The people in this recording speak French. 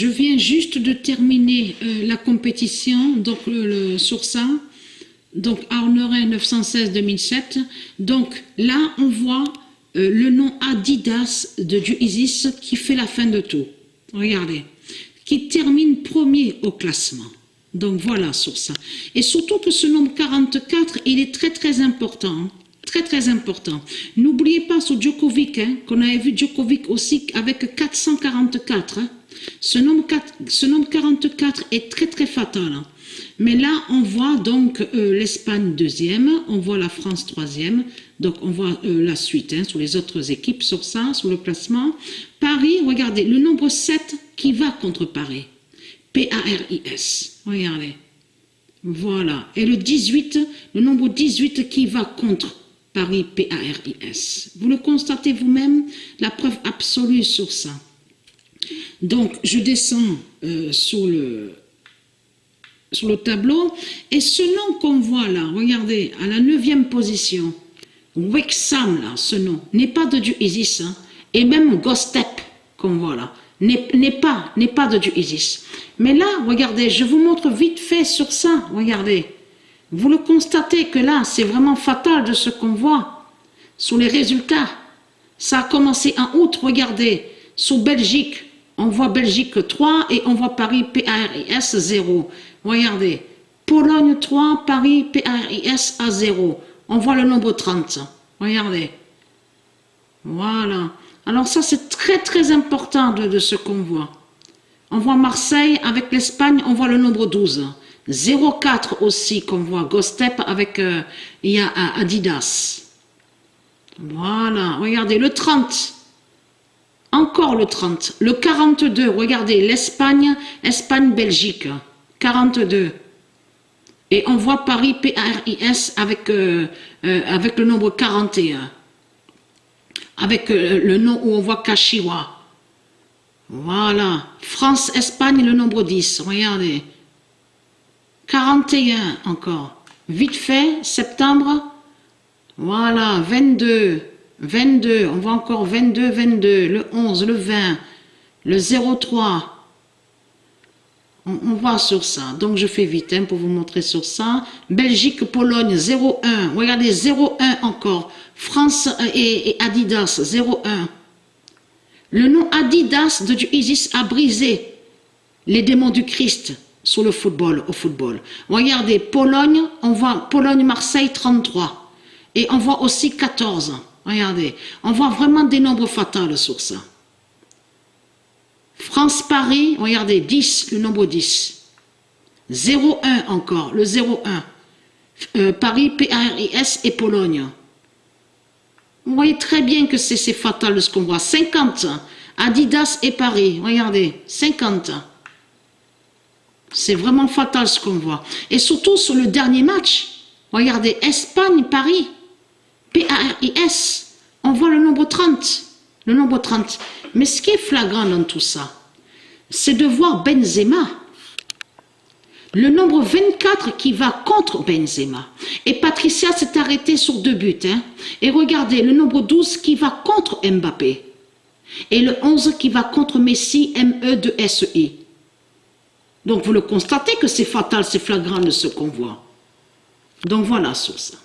Je viens juste de terminer la compétition, donc sur ça, donc Arnerin 916-2007. Donc là, on voit le nom Adidas de Isis qui fait la fin de tout. Regardez, qui termine premier au classement. Donc voilà sur ça. Et surtout que ce nombre 44, il est très très important. Très très important. N'oubliez pas sur Djokovic, hein, qu'on avait vu Djokovic aussi avec 444. Hein. Ce nombre 44 est très très fatal. Hein. Mais là, on voit donc l'Espagne deuxième, on voit la France troisième, donc on voit la suite hein, sur les autres équipes, sur ça, sur le classement. Paris, regardez, le nombre 7 qui va contre Paris. P-A-R-I-S. Regardez. Voilà. Et le 18, le nombre 18 qui va contre Paris, P-A-R-I-S. Vous le constatez vous-même, la preuve absolue sur ça. Donc, je descends sur le tableau, et ce nom qu'on voit là, regardez, à la 9e position, Wexham, là, ce nom, n'est pas de Dieu Isis, hein, et même Gostep, qu'on voit là, n'est pas de Dieu Isis. Mais là, regardez, je vous montre vite fait sur ça, regardez. Vous le constatez que là, c'est vraiment fatal de ce qu'on voit sur les résultats. Ça a commencé en août, regardez, sur Belgique, on voit Belgique 3 et on voit Paris PARIS 0. Regardez, Pologne 3, Paris PARIS à 0. On voit le nombre 30. Regardez. Voilà. Alors ça, c'est très très important de ce qu'on voit. On voit Marseille avec l'Espagne, on voit le nombre 12. 0,4 aussi qu'on voit Gostep avec il y a Adidas. Voilà, regardez le 30. Encore le 30. Le 42, regardez l'Espagne, Espagne-Belgique. 42. Et on voit Paris PARIS avec le nombre 41. Avec le nom où on voit Kashiwa. Voilà. France-Espagne, le nombre 10. Regardez. 41 encore. Vite fait, septembre. Voilà, 22. 22, on voit encore 22, 22. Le 11, le 20, le 03. On voit sur ça. Donc, je fais vite hein, pour vous montrer sur ça. Belgique, Pologne, 0,1. Regardez, 0,1 encore. France et Adidas, 0,1. Le nom Adidas de Isis a brisé les démons du Christ sur le football, au football. Regardez, Pologne, on voit Pologne-Marseille 33. Et on voit aussi 14. Regardez, on voit vraiment des nombres fatals sur ça. France-Paris, regardez, 10, le nombre 10. 0,1 encore, le 0,1. Paris, PARIS et Pologne. Vous voyez très bien que c'est fatal ce qu'on voit. 50, Adidas et Paris, regardez, 50. C'est vraiment fatal ce qu'on voit. Et surtout sur le dernier match, regardez, Espagne-Paris, PARIS, on voit le nombre 30. Le nombre 30. Mais ce qui est flagrant dans tout ça, c'est de voir Benzema. Le nombre 24 qui va contre Benzema. Et Patricia s'est arrêtée sur 2 buts. Hein. Et regardez, le nombre 12 qui va contre Mbappé. Et le 11 qui va contre Messi, ME2SI. Donc vous le constatez que c'est fatal, c'est flagrant de ce qu'on voit. Donc voilà sur ça.